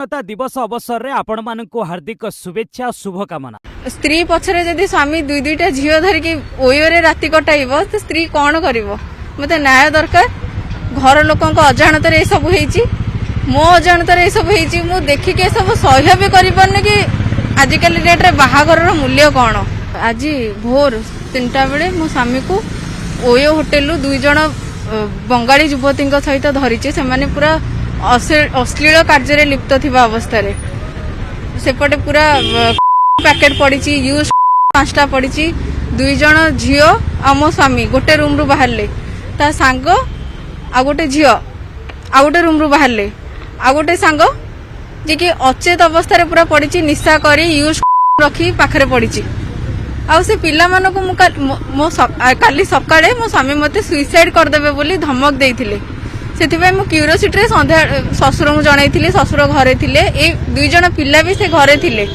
स्वतंत्रता दिवस अवसर में आपण मानक हार्दिक शुभेच्छा शुभकामना। स्त्री पछरे जदि स्वामी दुई दुईटा झील धरिकी ओयोरे राति कटाइब तो स्त्री कौन कर मत न्याय दरकार। घर लोक अजाणत सब मो अजाणत सब मु देखिक सब सह्य भी कर कि आजिकल डेट्रे बाहागर मूल्य कौन। आज भोर 3टा बेले मो स्वामी को ओयो होटेल दुई जन बंगाली युवती सहित धरीचे से पूरा अश्लील कार्य लिप्त थिबा अवस्था सेपटे पूरा पैकेट पड़ी यूज 5टा पड़ी दुई जन झील आ मो स्वामी गोटे रूम रु बाहरले ता सांग आ गोटे झील आ गोटे रूम रु बाहरले आ गोटे सांग जे कि अचेत अवस्था पूरा पड़ी निशा करी यूज रखी पाखरे पड़ी आउ से पिला मानक मो काली सकाळे मो स्वामी मते सुइसाइड करदेबे बोली धमक देइथिले। सेथिबे मु क्यूरियोसिटी रे संध्या ससुर को जणाइथिले। ससुर घरे थिले ए दुई जन पिला भी से घरे थिले।